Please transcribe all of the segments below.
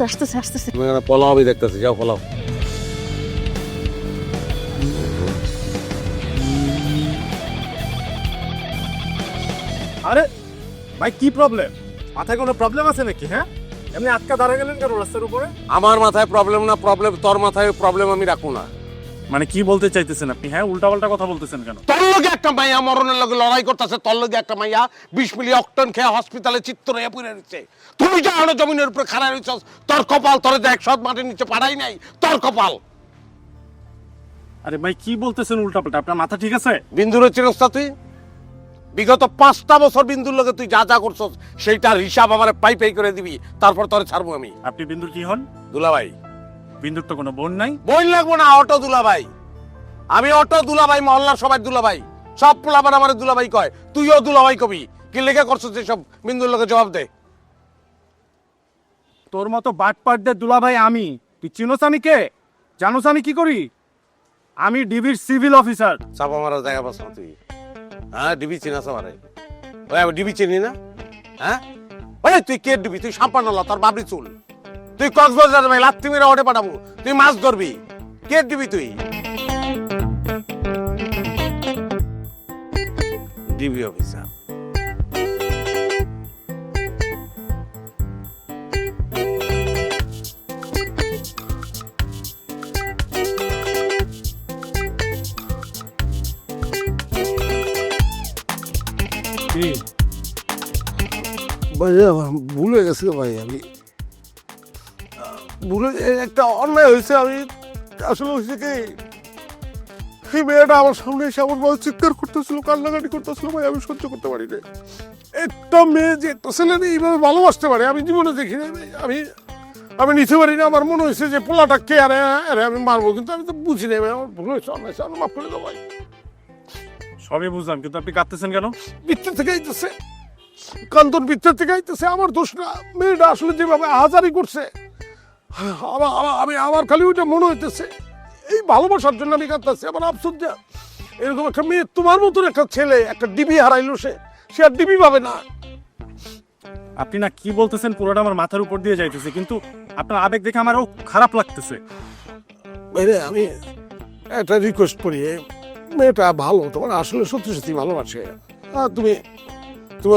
আসতেছে আসতেছে। তুমি এখানে পলাও, আমি দেখতেছি, যাও পলাও। আরে ভাই, কি প্রবলেম? মাথায় কোনো প্রবলেম আছে নাকি? হ্যাঁ, এমনি আটকা দাঁড়া গেলেন কেন রাস্তার উপরে? আমার মাথায় প্রবলেম না, প্রবলেম তোর মাথায়, প্রবলেম আমি রাখবো না। মানে কি বলতে চাইতেছেন আপনি? হ্যাঁ, উল্টাপাল্টা কথা বলতেছেন কেন? তোর লগে একটা মাইয়া মরণের লগে লড়াই করতেছে, তোর লগে একটা মাইয়া 20 মিলি অক্টন খেয়ে হসপিটালে চিত্র হয়ে পড়ে রয়েছে। তুই যা হলো জমিনের উপরে খাড়া রয়েছস, তোর কপাল, তোর যে 100 মাটির নিচে পাড়াই নাই, তোর কপাল। আরে ভাই, কি বলতেছেন উল্টাপাল্টা? আপনার মাথা ঠিক আছে? বিন্দুর চিরস্তা তুই বিগত 5টা বছর বিন্দুর লগে তুই যা যা করছস সেইটার হিসাব আমার পাই পাই করে দিবি, তারপর তোরে ছাড়বো আমি। আপনি বিন্দুর কি হন? দুলাভাই। বিন্দুর তো কোনো বোন নাই। বই লাগবো না, অটো দুলাভাই। আমি অটো দুলাভাই, মহল্লার সবাই দুলাভাই, সব পোলাবার আমার দুলাভাই কয়, তুইও দুলাভাই কবি। কি লেগে করছস এসব? বিন্দুর লগে জবাব দে। তোর মতো বাটপাটদের দুলাভাই আমি। তুই চিনোস আমি কে? জানোস আমি কি করি? আমি ডিবির সিভিল অফিসার। চাপা মারার জায়গা পাস না তুই? হ্যাঁ, ডিবি চিনাস আমারে? ওই আমি ডিবি চিনি না? হ্যাঁ, ওই তুই কে ডিবি? তুই সাম্পান্নলা, তোর বাবরি চুল। তুই কক্সবাজার ভাই লাত্তি মেরে ওঠে পাঠাবো, তুই মাছ ধরবি। কে ডিবি তুই? DB officer. ভাই ভুলে গেছি ভাই, আমি ভুলে একটা অন্যায় হয়েছে। আমি আসলে হয়েছে কি, এই মেয়েটা আমার সামনে এসে আমার বড় চিৎকার করতেছিল, কান্নাকাটি করতেছিল ভাই, আমি সহ্য করতে পারি না। একটা মেয়ে যে একটা ছেলে এইভাবে ভালোবাসতে পারে আমি জীবনে দেখি না। আমি আমি নিতে পারি না। আমার মনে হয়েছে যে পোলাটা কে, আরে আরে আমি মারবো, কিন্তু আমি তো বুঝি না ভাই, আমার ভুল হয়েছে, অন্যায় হয়েছে, আমার মাফ করে দাও ভাই। সবই বুঝলাম, কিন্তু আপনি কাঁদতেছেন কেন? বৃত্তের থেকে আইতেছে, কান্দন বৃত্তের থেকে আইতেছে। আমার দোষ না, মেয়েটা আসলে যেভাবে আহাজারি করছে, আমি আমার খালি ওইটা মনে হইতেছে। এই ভালোবাসার জন্য আমি কাঁদতেছি। আমার আফসোস যা, এরকম একটা মেয়ে, তোমার মতন একটা ছেলে, একটা ডিবি হারাইলো, সে আর ডিবি পাবে না। আপনি না কি বলতেছেন পুরোটা আমার মাথার উপর দিয়ে যাইতেছে, কিন্তু আপনার আবেগ দেখে আমারও খারাপ লাগতেছে। বাইরে আমি একটা রিকোয়েস্ট করি, মেয়েটা ভালো, তোমার আসলে সত্যি সত্যি ভালোবাসে। তুমি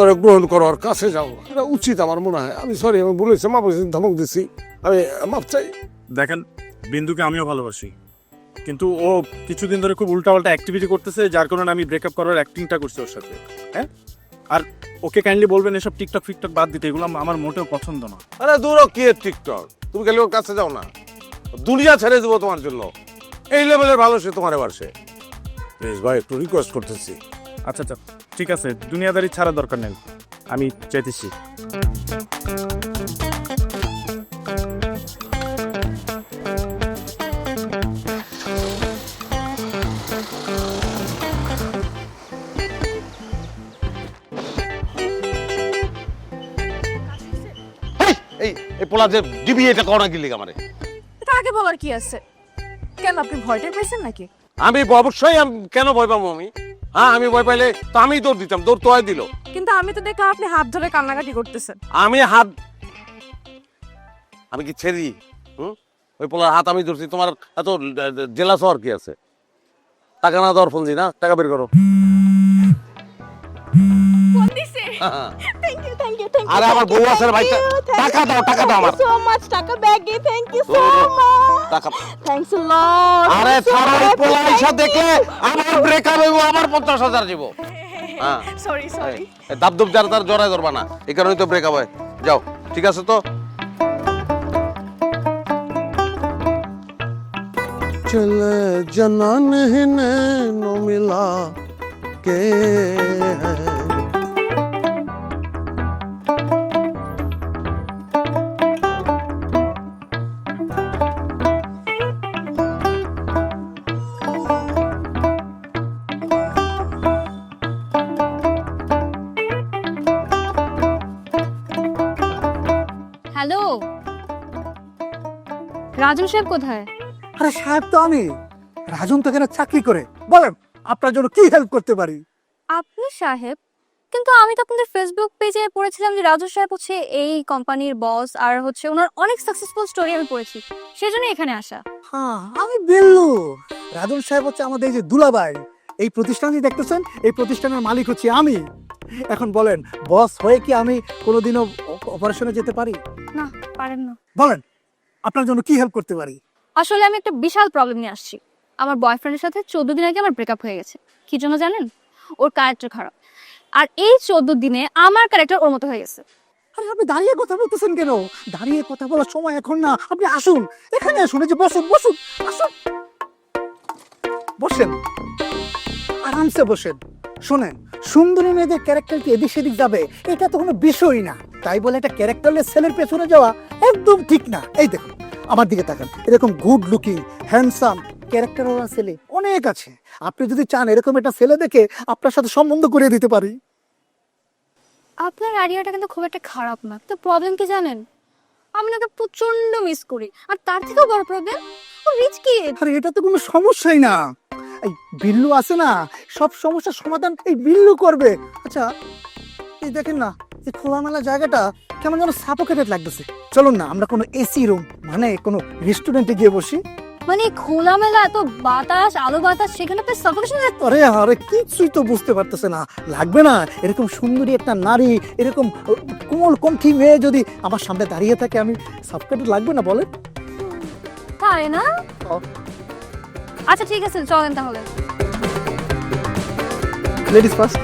ওরা গ্রহণ করো, ওর কাছে যাও, এটা উচিত আমার মনে হয়। আমি সরি, আমি বলেছি, মা বলেছি, ধমক দিছি, আমি মাপ চাই। দেখেন, বিন্দুকে আমিও ভালোবাসি, কিন্তু ও কিছুদিন ধরে খুব উল্টাপাল্টা অ্যাক্টিভিটি করতেছে, যার কারণে আমি ব্রেকআপ করার অ্যাক্টিংটা করছি ওর সাথে। হ্যাঁ, আর ওকে কাইন্ডলি বলবেন এসব টিকটক ফিকটক বাদ দিতে, এগুলো আমার মোটেও পছন্দ না। আরে দূর কি টিকটক, তুমি খালি ওর কাছে যাও না, দুনিয়া ছেড়ে দেবো তোমার জন্য। এই লেভেলের ভালো সে তোমার বাসে। প্লিজ ভাই, একটু রিকোয়েস্ট করতেছি। আচ্ছা আচ্ছা, ঠিক আছে, দুনিয়াদারি ছাড়া দরকার নেই, আমি চাইতেছি। এই পোলা যে ডিবি, এটা করো না কি লিগা আমারে? এটা আগে বলার কি আছে? কেন আপনি ভয়টা পেয়েছেন নাকি? আমি অবশ্যই, কেন ভয় পাবো আমি? হ্যাঁ, আমি ভয় পাইলে তো আমি দৌড় দিতাম, দৌড় তো দিল। কিন্তু আমি তো দেখলাম আপনি হাত ধরে কান্নাকাটি করতেছেন। আমি কি ছেড়ি? ওই পোলার হাত আমি ধরছি, তোমার এত জেলা শহর কি আছে? টাকা না দেওয়ার ফোন দি না, টাকা বের করো। ফোন দিছে? Thank you thank you thank you. আরে আমার বউ আছে রে ভাই, টাকা দাও, টাকা দাও আমার। সো মাচ, টাকা ব্যাগে। Thank you so much. টাকা। Thanks a lot. আরে ছাড়ো, এই পোলা আইসা দেখলে আমার ব্রেকআপ হইব, আমার 50,000 দিব। হ্যাঁ, সরি সরি। দাবদুব যার তার জড়ায় ধরবা না, এই কারণেই তো ব্রেকআপ হয়। যাও, ঠিক আছে তো। চলে জানা নেহি নো মিলা কে হ্যালো, রাজন সাহেব কোথায়? আরে সাহেব তো আমি। রাজন তো এখানে চাকরি করে। বলেন আপনার জন্য কি হেল্প করতে পারি? আপনি সাহেব? কিন্তু আমি তো আপনাদের ফেসবুক পেজে পড়েছিলাম যে রাজু সাহেব হচ্ছে এই কোম্পানির বস, আর হচ্ছে ওনার অনেক সাকসেসফুল স্টোরি আমি পড়েছি, সেজন্য এখানে আসা। হ্যাঁ আমি বিল্লু। রাজন সাহেব হচ্ছে আমাদের এই যে দুলাভাই। এই প্রতিষ্ঠানটি দেখতেছেন, এই প্রতিষ্ঠানের মালিক হচ্ছে আমি। এখন বলেন, বস হয়ে কি আমি কোনোদিনও অপারেশনে যেতে পারি? না, পারেন না। বলেন, আপনার জন্য কি হেল্প করতে পারি? আসলে আমি একটা বিশাল প্রবলেম নিয়ে আসছি। আমার বয়ফ্রেন্ডের সাথে 14 দিন আগে আমার ব্রেকআপ হয়ে গেছে। কি জন্য জানেন? ওর ক্যারেক্টার খারাপ। আর এই 14 দিনে আমার ক্যারেক্টার ওর মতো হয়ে গেছে। আরে আপনি দাঁড়িয়ে কথা বলতেছেন কেন? দাঁড়িয়ে কথা বলার সময় এখন না, আপনি আসুন, এখানে আসুন, এই যে বসুন বসুন, আসুন, বসেন, আরামসে বসেন। শোনেন, সুন্দরী মেয়েদের ক্যারেক্টার কি এদিক সেদিক যাবে এটা তো কোনো বিষয়ই না। তাই বলে একটা ক্যারেক্টারলেস ছেলের পেছনে যাওয়া একদম ঠিক না। এই দেখুন, আমার দিকে তাকান, এরকম গুড লুকিং হ্যান্ডসাম ক্যারেক্টার ওরা ছেলে অনেক আছে। আপনি যদি চান এরকম একটা ছেলে দেখে আপনার সাথে সম্বন্ধ করিয়ে দিতে পারি। আপনার আইডিয়াটা কিন্তু খুব একটা খারাপ না, তো প্রবলেম কি জানেন? আমি ওকে প্রচন্ড মিস করি, আর তার থেকেও বড় প্রবলেম ও রিচ কিড। আরে এটা তো কোনো সমস্যাই না। এই বিল্লু আছে না, সব সমস্যার সমাধান এই বিল্লু করবে। আচ্ছা এই দেখেন না, এই খোলামেলা জায়গাটা কেমন যেন সাফোকেটেড লাগতেছে। চলুন না আমরা কোনো এসি রুম মানে কোনো রেস্টুরেন্টে গিয়ে বসি। মানে খোলামেলা এত বাতাস, আলো বাতাস, সেখানে তো সাফোকেশন। আরে আরে কিছুই তো বুঝতে পারতেছে না, লাগবে না এরকম সুন্দরী একটা নারী, এরকম কোমল কণ্ঠী মেয়ে যদি আমার সামনে দাঁড়িয়ে থাকে, আমি সাফোকেটেড লাগবে না বলেন? তাই না? ও। আচ্ছা ঠিক আছে, চলেন তাহলে। Ladies first.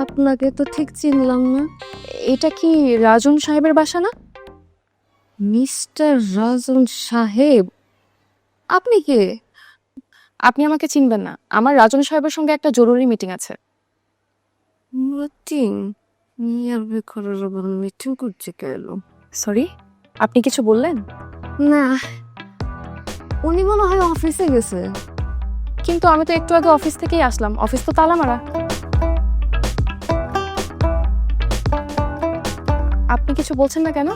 আপনাকে তো ঠিক চিনলাম না। এটা কি রাজন সাহেবের বাসা না? মিস্টার রাজন সাহেব, আপনি কে? আপনি আমাকে চিনবেন না, আমার রাজন সাহেবের সঙ্গে একটা জরুরি মিটিং আছে। মিটিং? মিয়ার বেকারের আবার মিটিং করছে কেন? সরি, আপনি কিছু বললেন? না, উনি মনে হয় অফিসে গেছে। কিন্তু আমি তো একটু আগে অফিস থেকেই আসলাম, অফিস তো তালা মারা। আপনি কিছু বলছেন না কেন?